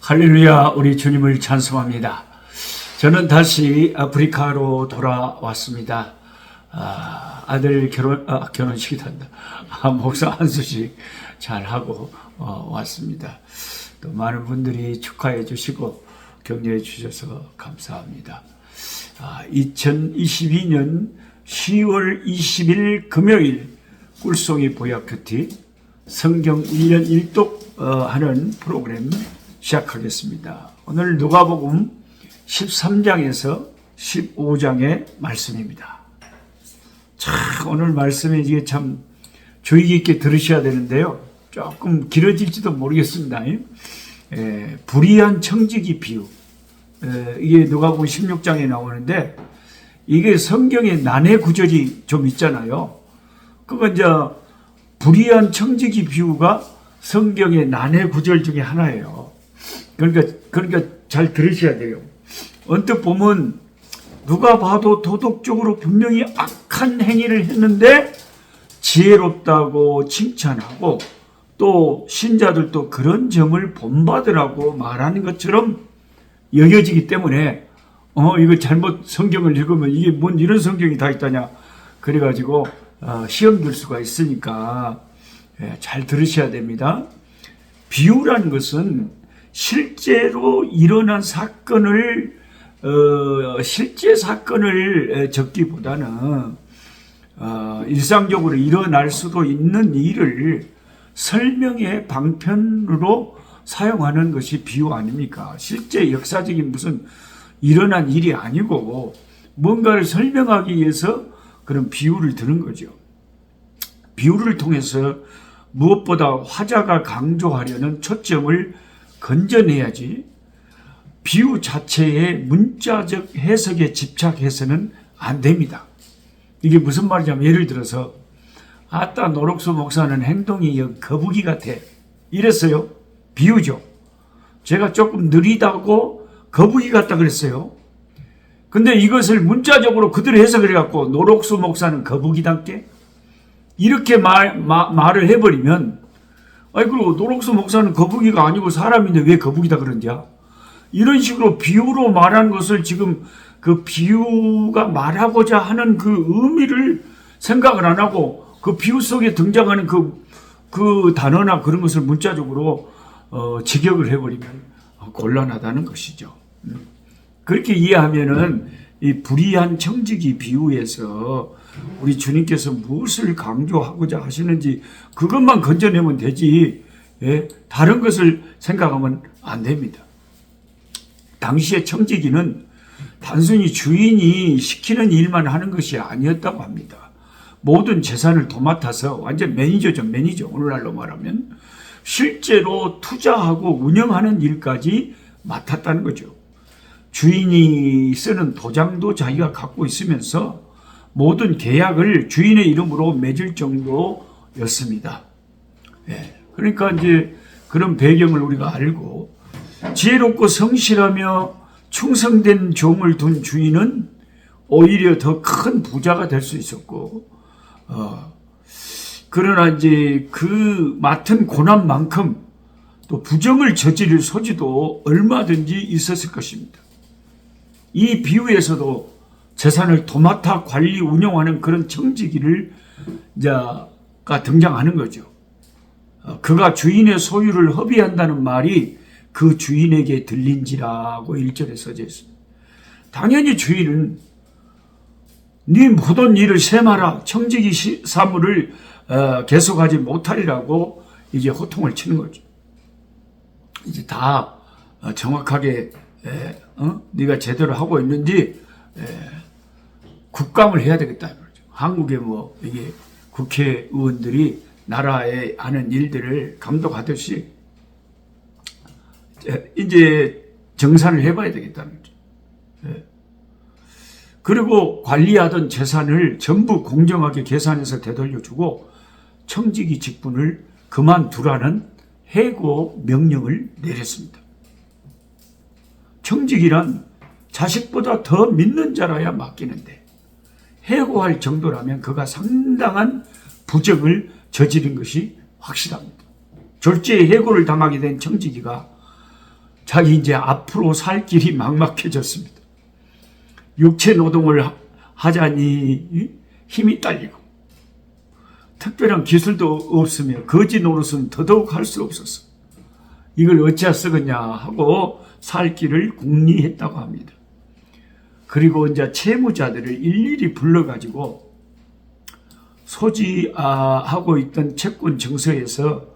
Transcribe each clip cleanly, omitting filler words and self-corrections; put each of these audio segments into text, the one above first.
할렐루야, 우리 주님을 찬송합니다. 저는 다시 아프리카로 돌아왔습니다. 아들 결혼식이란다. 목사 한수식 잘 하고 왔습니다. 또 많은 분들이 축하해 주시고 격려해 주셔서 감사합니다. 2022년 10월 20일 금요일 꿀송이 보약큐티 성경 1년 1독 하는 프로그램 시작하겠습니다. 오늘 누가복음 13장에서 15장의 말씀입니다. 오늘 말씀이 이게 참 주의 깊게 들으셔야 되는데요. 조금 길어질지도 모르겠습니다. 불의한 청지기 비유. 이게 누가복음 16장에 나오는데 이게 성경에 난해 구절이 좀 있잖아요. 그건 이제 불의한 청지기 비유가 성경의 난해 구절 중에 하나예요. 그러니까 잘 들으셔야 돼요. 언뜻 보면 누가 봐도 도덕적으로 분명히 악한 행위를 했는데 지혜롭다고 칭찬하고 또 신자들도 그런 점을 본받으라고 말하는 것처럼 여겨지기 때문에 이거 잘못 성경을 읽으면 이게 뭔 이런 성경이 다 있다냐 그래가지고 시험 들 수가 있으니까 잘 들으셔야 됩니다. 비유라는 것은 실제로 일어난 사건을 실제 사건을 적기보다는 일상적으로 일어날 수도 있는 일을 설명의 방편으로 사용하는 것이 비유 아닙니까? 실제 역사적인 무슨 일어난 일이 아니고 뭔가를 설명하기 위해서 그런 비유를 드는 거죠. 비유를 통해서 무엇보다 화자가 강조하려는 초점을 건져내야지 비유 자체의 문자적 해석에 집착해서는 안 됩니다. 이게 무슨 말이냐면 예를 들어서 아따 노록수 목사는 행동이 거북이 같아 이랬어요. 비유죠. 제가 조금 느리다고 거북이 같다 그랬어요. 근데 이것을 문자적으로 그대로 해석을 해갖고 노록수 목사는 거북이답게 이렇게 말을 해버리면 그리고 노록수 목사는 거북이가 아니고 사람인데 왜 거북이다 그런디야? 이런 식으로 비유로 말한 것을 지금 그 비유가 말하고자 하는 그 의미를 생각을 안 하고 그 비유 속에 등장하는 그 단어나 그런 것을 문자적으로 직역을 해버리면 곤란하다는 것이죠. 그렇게 이해하면은 이 불의한 청지기 비유에서 우리 주님께서 무엇을 강조하고자 하시는지 그것만 건져내면 되지 다른 것을 생각하면 안 됩니다. 당시의 청지기는 단순히 주인이 시키는 일만 하는 것이 아니었다고 합니다. 모든 재산을 도맡아서 완전 매니저죠. 매니저. 오늘날로 말하면 실제로 투자하고 운영하는 일까지 맡았다는 거죠. 주인이 쓰는 도장도 자기가 갖고 있으면서 모든 계약을 주인의 이름으로 맺을 정도였습니다. 그러니까 이제 그런 배경을 우리가 알고 지혜롭고 성실하며 충성된 종을 둔 주인은 오히려 더 큰 부자가 될 수 있었고, 그러나 이제 그 맡은 고난만큼 또 부정을 저지를 소지도 얼마든지 있었을 것입니다. 이 비유에서도 재산을 도맡아 관리 운영하는 그런 청지기가 등장하는 거죠. 그가 주인의 소유를 허비한다는 말이 그 주인에게 들린지라고 1절에 써져 있습니다. 당연히 주인은 네 모든 일을 셈하라 청지기 사물을 계속하지 못하리라고 이제 호통을 치는 거죠. 이제 다 정확하게 네가 제대로 하고 있는지 국감을 해야 되겠다. 한국의 이게 국회의원들이 나라에 하는 일들을 감독하듯이 이제 정산을 해봐야 되겠다는 거죠. 그리고 관리하던 재산을 전부 공정하게 계산해서 되돌려주고 청지기 직분을 그만두라는 해고 명령을 내렸습니다. 청지기란 자식보다 더 믿는 자라야 맡기는데 해고할 정도라면 그가 상당한 부정을 저지른 것이 확실합니다. 졸지에 해고를 당하게 된 청지기가 자기 이제 앞으로 살 길이 막막해졌습니다. 육체 노동을 하자니 힘이 딸리고 특별한 기술도 없으며 거지 노릇은 더더욱 할 수 없었어. 이걸 어찌하 쓰겠냐 하고 살 길을 궁리했다고 합니다. 그리고 이제 채무자들을 일일이 불러가지고 소지하고 있던 채권 증서에서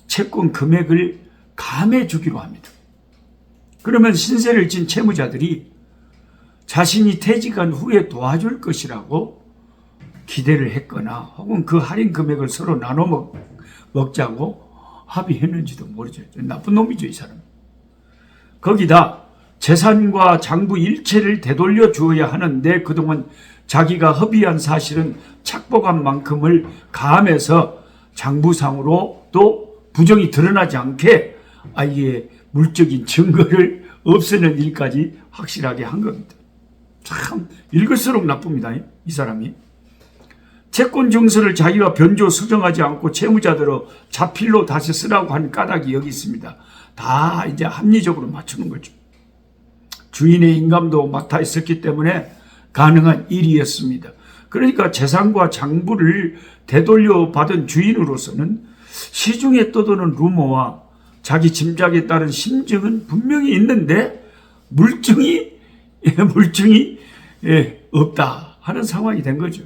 채권 금액을 감해 주기로 합니다. 그러면 신세를 진 채무자들이 자신이 퇴직한 후에 도와줄 것이라고 기대를 했거나 혹은 그 할인 금액을 서로 나눠 먹자고 합의했는지도 모르죠. 나쁜 놈이죠, 이 사람. 거기다 재산과 장부 일체를 되돌려 주어야 하는데 그동안 자기가 허비한 사실은 착복한 만큼을 가함해서 장부상으로 또 부정이 드러나지 않게 아예 물적인 증거를 없애는 일까지 확실하게 한 겁니다. 참 읽을수록 나쁩니다, 이 사람이. 채권 증서를 자기가 변조 수정하지 않고 채무자들로 자필로 다시 쓰라고 하는 까닭이 여기 있습니다. 다 이제 합리적으로 맞추는 거죠. 주인의 인감도 맡아 있었기 때문에 가능한 일이었습니다. 그러니까 재산과 장부를 되돌려 받은 주인으로서는 시중에 떠도는 루머와 자기 짐작에 따른 심증은 분명히 있는데 물증이 없다 하는 상황이 된 거죠.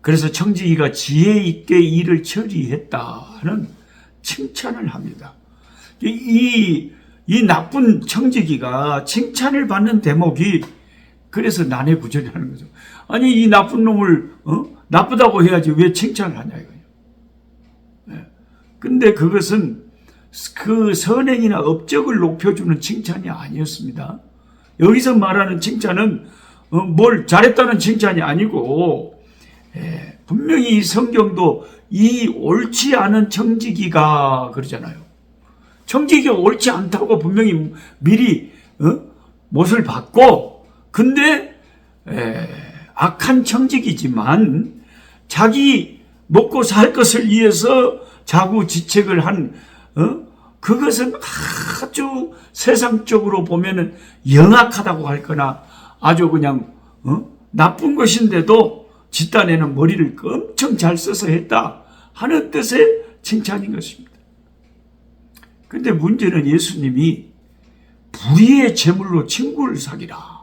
그래서 청지기가 지혜 있게 일을 처리했다 하는 칭찬을 합니다. 이 나쁜 청지기가 칭찬을 받는 대목이 그래서 난해구절이라는 거죠. 아니 이 나쁜 놈을 나쁘다고 해야지 왜 칭찬을 하냐 이거예요. 근데 그것은 그 선행이나 업적을 높여주는 칭찬이 아니었습니다. 여기서 말하는 칭찬은 뭘 잘했다는 칭찬이 아니고 분명히 이 성경도 이 옳지 않은 청지기가 그러잖아요. 청지기가 옳지 않다고 분명히 미리 못을 받고 근데 악한 청지기지만 자기 먹고 살 것을 위해서 자구지책을 한 그것은 아주 세상적으로 보면은 영악하다고 할거나 아주 그냥 나쁜 것인데도 집단에는 머리를 엄청 잘 써서 했다 하는 뜻의 칭찬인 것입니다. 근데 문제는 예수님이 불의의 재물로 친구를 사기라.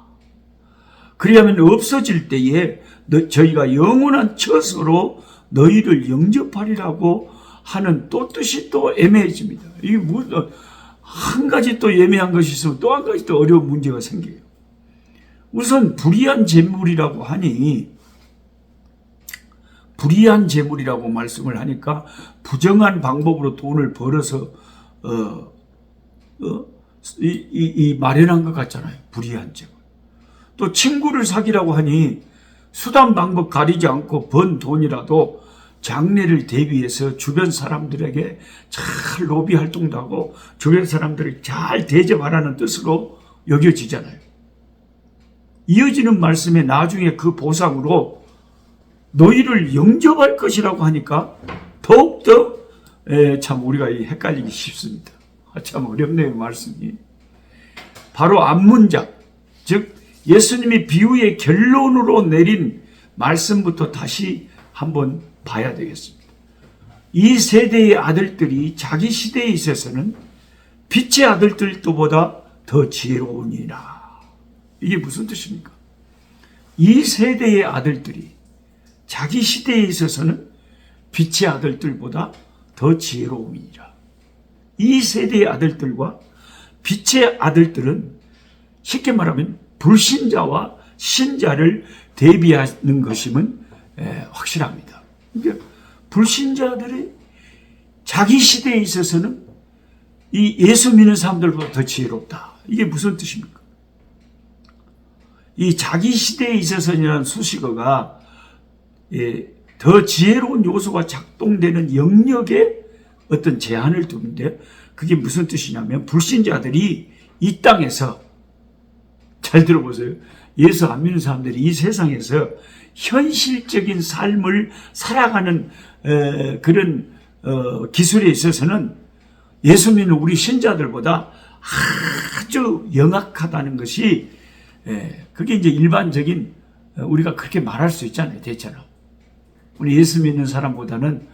그리하면 없어질 때에 저희가 영원한 처소로 너희를 영접하리라고 하는 또 뜻이 또 애매해집니다. 이게 한 가지 또 애매한 것이 있으면 또 한 가지 또 어려운 문제가 생겨요. 우선 불의한 재물이라고 하니 불의한 재물이라고 말씀을 하니까 부정한 방법으로 돈을 벌어서 마련한 것 같잖아요. 불의한 재물. 또 친구를 사귀라고 하니 수단 방법 가리지 않고 번 돈이라도 장래를 대비해서 주변 사람들에게 잘 로비 활동도 하고 주변 사람들을 잘 대접하라는 뜻으로 여겨지잖아요. 이어지는 말씀에 나중에 그 보상으로 너희를 영접할 것이라고 하니까 더욱더 참 우리가 헷갈리기 쉽습니다. 참 어렵네요, 말씀이. 바로 앞문장, 즉 예수님이 비유의 결론으로 내린 말씀부터 다시 한번 봐야 되겠습니다. 이 세대의 아들들이 자기 시대에 있어서는 빛의 아들들보다 더 지혜로우니라. 이게 무슨 뜻입니까? 이 세대의 아들들이 자기 시대에 있어서는 빛의 아들들보다 더 지혜로움이니라. 이 세대의 아들들과 빛의 아들들은 쉽게 말하면 불신자와 신자를 대비하는 것임은 확실합니다. 그러니까 불신자들이 자기 시대에 있어서는 이 예수 믿는 사람들보다 더 지혜롭다. 이게 무슨 뜻입니까? 이 자기 시대에 있어서라는 수식어가 더 지혜로운 요소가 작동되는 영역에 어떤 제한을 두는데 그게 무슨 뜻이냐면 불신자들이 이 땅에서 잘 들어보세요. 예수 안 믿는 사람들이 이 세상에서 현실적인 삶을 살아가는 그런 기술에 있어서는 예수 믿는 우리 신자들보다 아주 영악하다는 것이, 그게 이제 일반적인, 우리가 그렇게 말할 수 있잖아요. 대체로. 우리 예수 믿는 사람보다는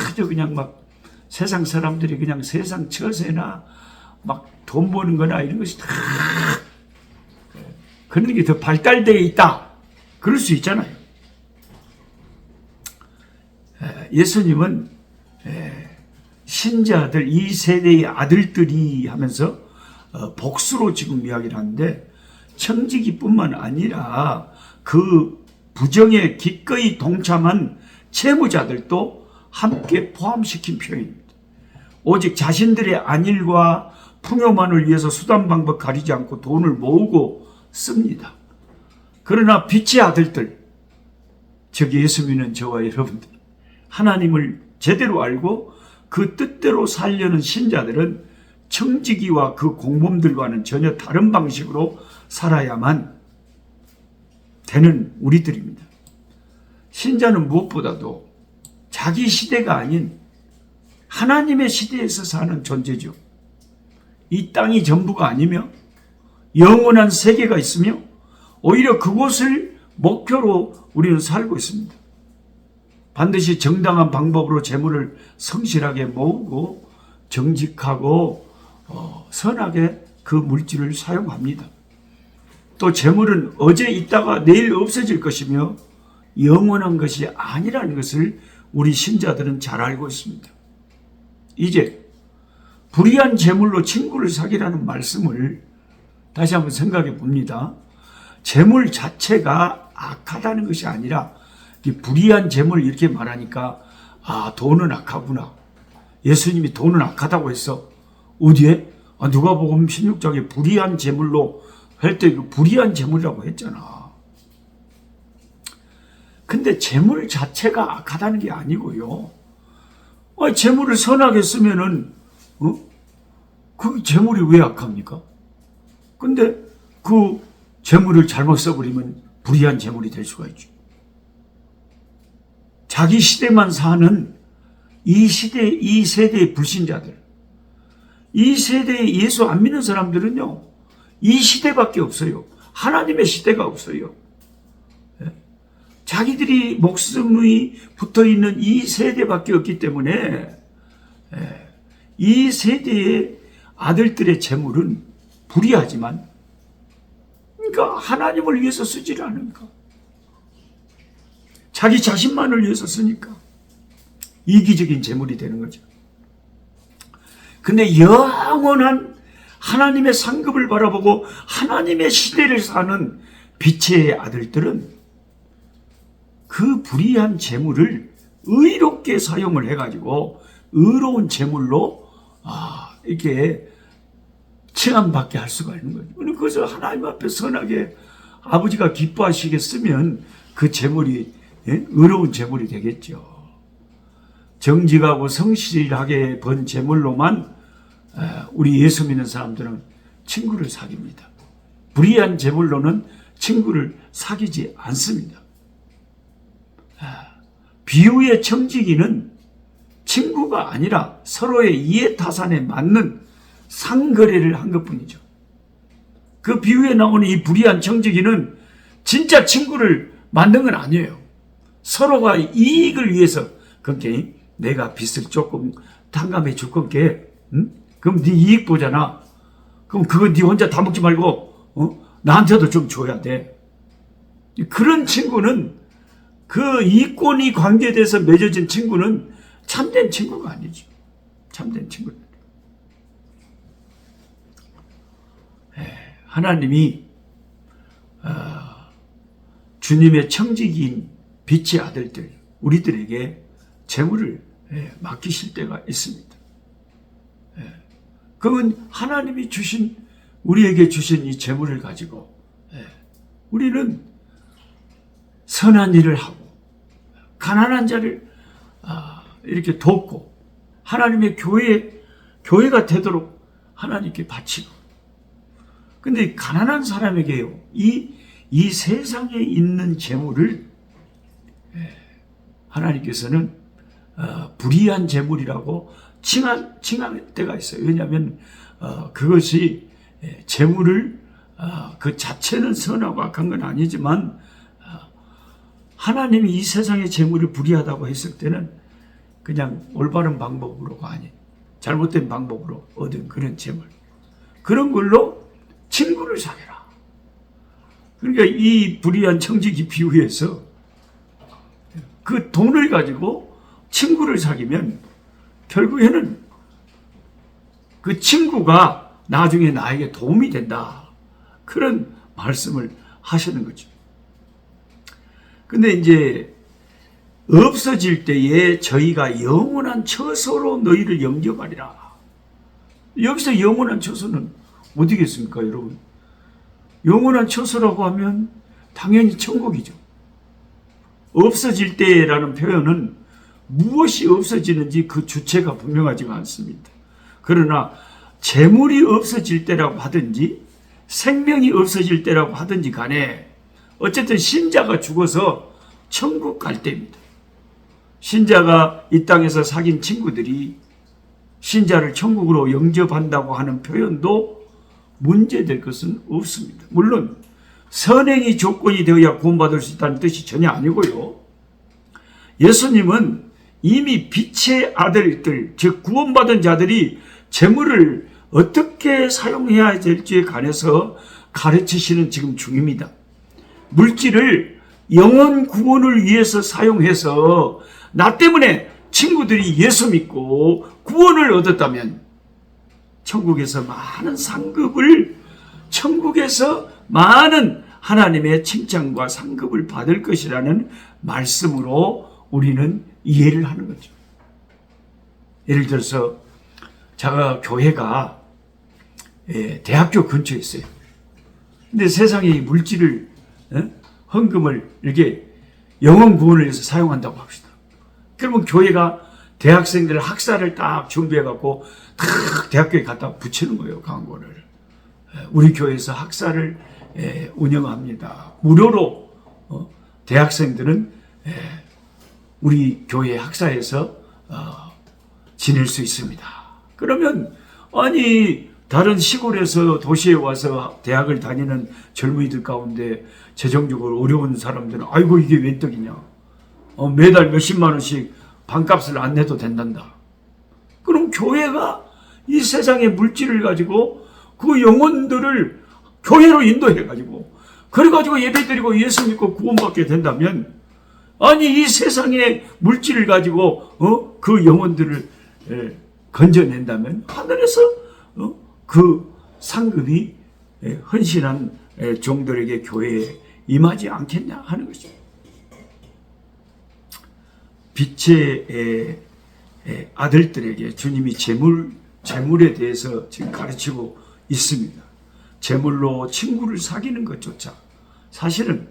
아주 그냥 막 세상 사람들이 그냥 세상 처세나 막 돈 버는 거나 이런 것이 다 그런 게 더 발달되어 있다. 그럴 수 있잖아요. 예수님은 신자들, 이 세대의 아들들이 하면서 복수로 지금 이야기를 하는데, 청지기뿐만 아니라 그 부정에 기꺼이 동참한 채무자들도 함께 포함시킨 표현입니다. 오직 자신들의 안일과 풍요만을 위해서 수단 방법 가리지 않고 돈을 모으고 씁니다. 그러나 빛의 아들들, 즉 예수 믿는 저와 여러분들, 하나님을 제대로 알고 그 뜻대로 살려는 신자들은 청지기와 그 공범들과는 전혀 다른 방식으로 살아야만 되는 우리들입니다. 신자는 무엇보다도 자기 시대가 아닌 하나님의 시대에서 사는 존재죠. 이 땅이 전부가 아니며 영원한 세계가 있으며 오히려 그곳을 목표로 우리는 살고 있습니다. 반드시 정당한 방법으로 재물을 성실하게 모으고 정직하고 선하게 그 물질을 사용합니다. 또 재물은 어제 있다가 내일 없어질 것이며 영원한 것이 아니라는 것을 우리 신자들은 잘 알고 있습니다. 이제 불의한 재물로 친구를 사귀라는 말씀을 다시 한번 생각해 봅니다. 재물 자체가 악하다는 것이 아니라 불의한 재물 이렇게 말하니까 돈은 악하구나. 예수님이 돈은 악하다고 했어. 어디에? 누가복음 16장에 불의한 재물로 할 때 그 불의한 재물이라고 했잖아. 근데 재물 자체가 악하다는 게 아니고요. 재물을 선하게 쓰면은 그 재물이 왜 악합니까? 근데 그 재물을 잘못 써버리면 불의한 재물이 될 수가 있죠. 자기 시대만 사는 이 세대의 불신자들, 이 세대의 예수 안 믿는 사람들은요, 이 시대밖에 없어요. 하나님의 시대가 없어요. 자기들이 목숨이 붙어있는 이 세대밖에 없기 때문에 이 세대의 아들들의 재물은 불의하지만, 그러니까 하나님을 위해서 쓰지를 않으니까, 자기 자신만을 위해서 쓰니까 이기적인 재물이 되는 거죠. 근데 영원한 하나님의 상급을 바라보고 하나님의 시대를 사는 빛의 아들들은 그 불의한 재물을 의롭게 사용을 해가지고 의로운 재물로 이렇게 칭함받게 할 수가 있는 거죠. 그래서 하나님 앞에 선하게 아버지가 기뻐하시게 쓰면 그 재물이 의로운 재물이 되겠죠. 정직하고 성실하게 번 재물로만 우리 예수 믿는 사람들은 친구를 사귀입니다. 불의한 재물로는 친구를 사귀지 않습니다. 비유의 청지기는 친구가 아니라 서로의 이해타산에 맞는 상거래를 한 것뿐이죠. 그 비유에 나오는 이 불의한 청지기는 진짜 친구를 만든 건 아니에요. 서로가 이익을 위해서, 그러니까 내가 빚을 조금 탕감해 줄 건게, 그럼 네 이익 보잖아. 그럼 그거 네 혼자 다 먹지 말고 나한테도 좀 줘야 돼. 그런 친구는, 그 이권이 관계돼서 맺어진 친구는 참된 친구가 아니죠. 참된 친구는. 하나님이 주님의 청지기인 빛의 아들들, 우리들에게 재물을 맡기실 때가 있습니다. 그건 하나님이 우리에게 주신 이 재물을 가지고 우리는 선한 일을 하고 가난한 자를 이렇게 돕고 하나님의 교회가 되도록 하나님께 바치고. 근데 가난한 사람에게요, 이 세상에 있는 재물을 하나님께서는 불의한 재물이라고 칭할 때가 있어요. 왜냐하면 그것이 재물을 그 자체는 선하고 악한 건 아니지만 하나님이 이 세상의 재물을 불의하다고 했을 때는 그냥 올바른 방법으로가 아닌 잘못된 방법으로 얻은 그런 재물, 그런 걸로 친구를 사귀라. 그러니까 이 불의한 청지기 비유에서 그 돈을 가지고 친구를 사귀면 결국에는 그 친구가 나중에 나에게 도움이 된다. 그런 말씀을 하시는 거죠. 근데 이제 없어질 때에 저희가 영원한 처소로 너희를 영접하리라. 여기서 영원한 처소는 어디겠습니까, 여러분? 영원한 처소라고 하면 당연히 천국이죠. 없어질 때라는 표현은 무엇이 없어지는지 그 주체가 분명하지가 않습니다. 그러나 재물이 없어질 때라고 하든지 생명이 없어질 때라고 하든지 간에 어쨌든 신자가 죽어서 천국 갈 때입니다. 신자가 이 땅에서 사귄 친구들이 신자를 천국으로 영접한다고 하는 표현도 문제될 것은 없습니다. 물론 선행이 조건이 되어야 구원받을 수 있다는 뜻이 전혀 아니고요. 예수님은 이미 빛의 아들들, 즉 구원받은 자들이 재물을 어떻게 사용해야 될지에 관해서 가르치시는 지금 중입니다. 물질을 영혼 구원을 위해서 사용해서 나 때문에 친구들이 예수 믿고 구원을 얻었다면 천국에서 많은 상급을, 천국에서 많은 하나님의 칭찬과 상급을 받을 것이라는 말씀으로 우리는 이해를 하는 거죠. 예를 들어서 제가 교회가 대학교 근처에 있어요. 근데 세상에 물질을, 헌금을 이렇게 영혼 구원을 위해서 사용한다고 합시다. 그러면 교회가 대학생들 학사를 딱 준비해갖고 딱 대학교에 갖다 붙이는 거예요, 광고를. 우리 교회에서 학사를 운영합니다. 무료로 대학생들은 우리 교회 학사에서 지낼 수 있습니다. 그러면 아니 다른 시골에서 도시에 와서 대학을 다니는 젊은이들 가운데 재정적으로 어려운 사람들은 아이고 이게 웬 떡이냐, 매달 몇십만 원씩 반값을 안 내도 된단다. 그럼 교회가 이 세상의 물질을 가지고 그 영혼들을 교회로 인도해가지고 그래가지고 예배드리고 예수 믿고 구원받게 된다면, 아니 이 세상의 물질을 가지고 그 영혼들을 건져낸다면 하늘에서 그 상급이 헌신한 종들에게 교회에 임하지 않겠냐 하는 것이죠. 빛의 아들들에게 주님이 재물에 대해서 지금 가르치고 있습니다. 재물로 친구를 사귀는 것조차 사실은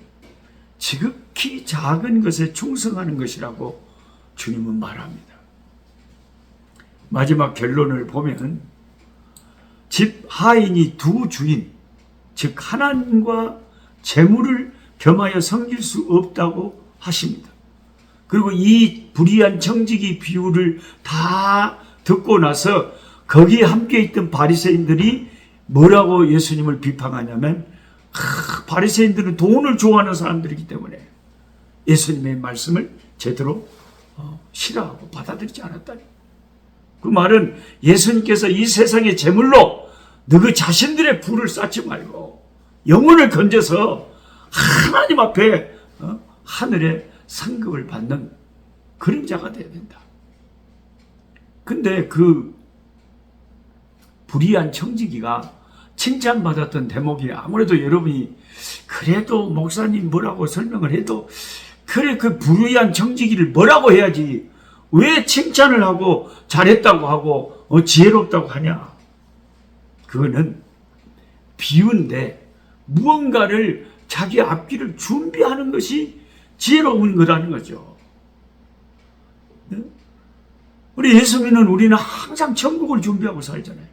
지극히 작은 것에 충성하는 것이라고 주님은 말합니다. 마지막 결론을 보면 집 하인이 두 주인, 즉 하나님과 재물을 겸하여 섬길 수 없다고 하십니다. 그리고 이 불의한 청지기 비유를 다 듣고 나서 거기에 함께 있던 바리새인들이 뭐라고 예수님을 비판하냐면, 바리새인들은 돈을 좋아하는 사람들이기 때문에 예수님의 말씀을 제대로 싫어하고 받아들이지 않았다니. 그 말은 예수님께서 이 세상의 재물로 너희 자신들의 부를 쌓지 말고 영혼을 건져서 하나님 앞에 하늘의 상급을 받는 그런 자가 되어야 된다. 근데 그 불의한 청지기가 칭찬받았던 대목이, 아무래도 여러분이 그래도 목사님 뭐라고 설명을 해도 그래 그 불의한 청지기를 뭐라고 해야지 왜 칭찬을 하고 잘했다고 하고 지혜롭다고 하냐. 그거는 비유인데 무언가를 자기 앞길을 준비하는 것이 지혜로운 거라는 거죠. 우리 예수 믿는 우리는 항상 천국을 준비하고 살잖아요.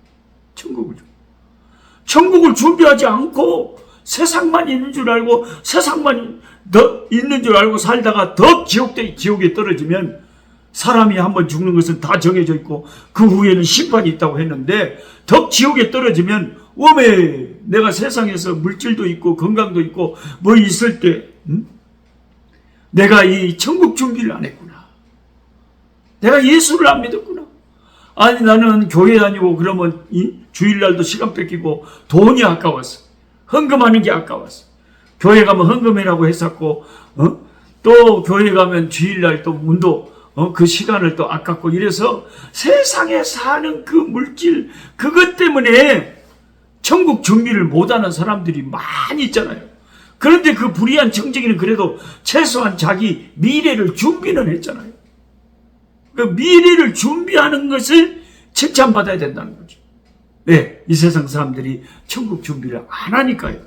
천국을 준비하지 않고 세상만 있는 줄 알고 세상만 더 있는 줄 알고 살다가 더 지옥에 떨어지면 사람이 한번 죽는 것은 다 정해져 있고 그 후에는 심판이 있다고 했는데 덕 지옥에 떨어지면 웜에 내가 세상에서 물질도 있고 건강도 있고 뭐 있을 때 내가 이 천국 준비를 안 했구나. 내가 예수를 안 믿었구나. 아니 나는 교회 다니고 그러면 주일날도 시간 뺏기고 돈이 아까웠어. 헌금하는 게 아까웠어. 교회 가면 헌금이라고 했었고 또 교회 가면 주일날 또 문도 그 시간을 또 아깝고 이래서 세상에 사는 그 물질 그것 때문에 천국 준비를 못하는 사람들이 많이 있잖아요. 그런데 그 불의한 청지기는 그래도 최소한 자기 미래를 준비는 했잖아요. 그 미래를 준비하는 것을 칭찬받아야 된다는 거죠. 네, 이 세상 사람들이 천국 준비를 안 하니까요.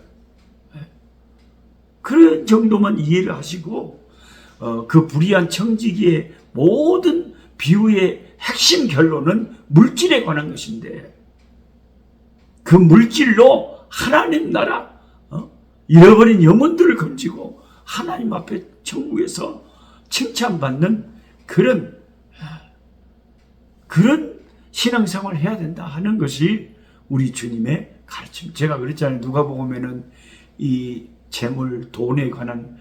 그런 정도만 이해를 하시고 그 불의한 청지기의 모든 비유의 핵심 결론은 물질에 관한 것인데 그 물질로 하나님 나라 잃어버린 영혼들을 건지고 하나님 앞에 천국에서 칭찬받는 그런 신앙생활을 해야 된다 하는 것이 우리 주님의 가르침. 제가 그랬잖아요. 누가복음에는 이 재물, 돈에 관한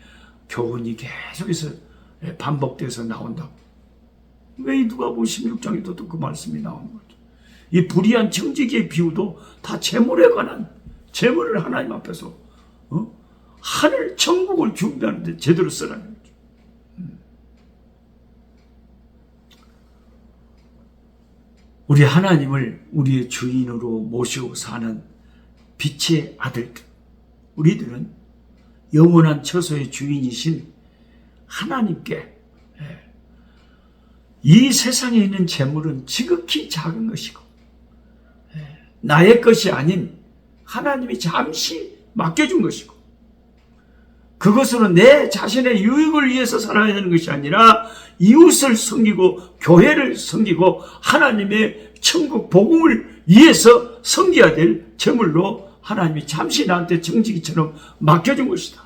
교훈이 계속해서 반복돼서 나온다고. 왜 누가복음 16장에도 또 그 말씀이 나오는 거죠. 이 불의한 청지기의 비유도 다 재물에 관한, 재물을 하나님 앞에서 하늘 천국을 준비하는데 제대로 쓰라는 거죠. 우리 하나님을 우리의 주인으로 모시고 사는 빛의 아들들, 우리들은 영원한 처소의 주인이신 하나님께 이 세상에 있는 재물은 지극히 작은 것이고 나의 것이 아닌 하나님이 잠시 맡겨준 것이고 그것으로 내 자신의 유익을 위해서 살아야 되는 것이 아니라 이웃을 섬기고 교회를 섬기고 하나님의 천국 복음을 위해서 섬겨야 될 재물로 하나님이 잠시 나한테 정직이처럼 맡겨준 것이다.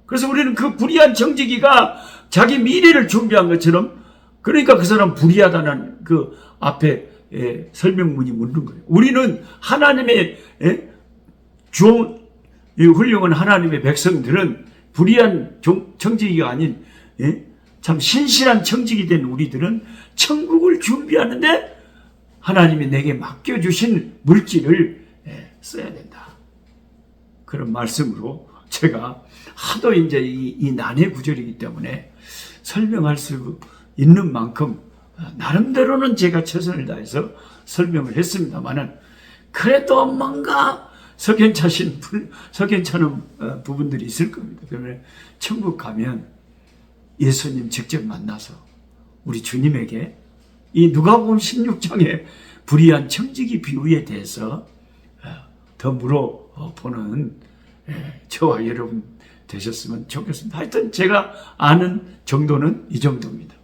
그래서 우리는 그 불의한 정직이가 자기 미래를 준비한 것처럼 그러니까 그 사람 불의하다는 그 앞에 설명문이 묻는 거예요. 우리는 하나님의 훌륭한 하나님의 백성들은 불의한 청지기가 아닌 참 신실한 청지기 된 우리들은 천국을 준비하는데 하나님이 내게 맡겨주신 물질을 써야 된다. 그런 말씀으로 제가 하도 이제 이 난해 구절이기 때문에 설명할 수 있는 만큼 나름대로는 제가 최선을 다해서 설명을 했습니다만은 그래도 뭔가 석연찮은 부분들이 있을 겁니다. 그러면 천국 가면 예수님 직접 만나서 우리 주님에게 이 누가복음 16장의 불의한 청지기 비유에 대해서 더 물어보는 저와 여러분 되셨으면 좋겠습니다. 하여튼 제가 아는 정도는 이 정도입니다.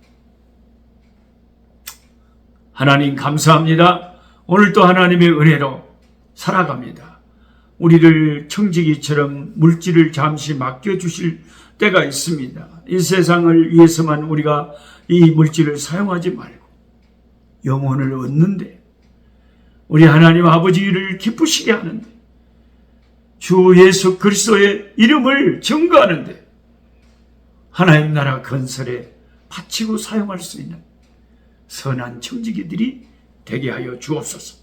하나님 감사합니다. 오늘도 하나님의 은혜로 살아갑니다. 우리를 청지기처럼 물질을 잠시 맡겨주실 때가 있습니다. 이 세상을 위해서만 우리가 이 물질을 사용하지 말고 영혼을 얻는데 우리 하나님 아버지를 기쁘시게 하는데 주 예수 그리스도의 이름을 증거하는데 하나님 나라 건설에 바치고 사용할 수 있는 선한 청지기들이 되게 하여 주옵소서.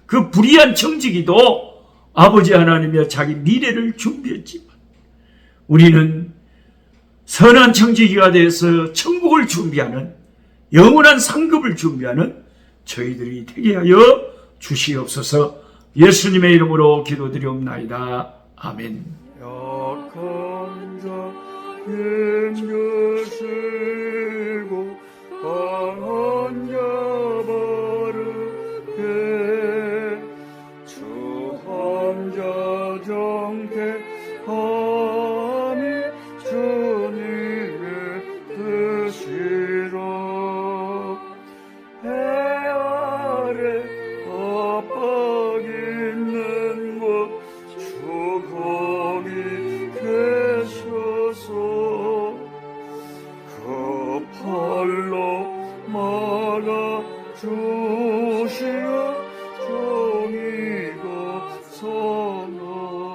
그 불의한 청지기도 아버지 하나님이여 자기 미래를 준비했지만 우리는 선한 청지기가 되어서 천국을 준비하는 영원한 상급을 준비하는 저희들이 되게 하여 주시옵소서. 예수님의 이름으로 기도드리옵나이다. 아멘. 약한 자 힘주시고 강한 자 바르게 주한 자 정택함이 주님의 뜻이라. 해 아래 압박 있는 곳 주 거기 계셔서 주옵소서.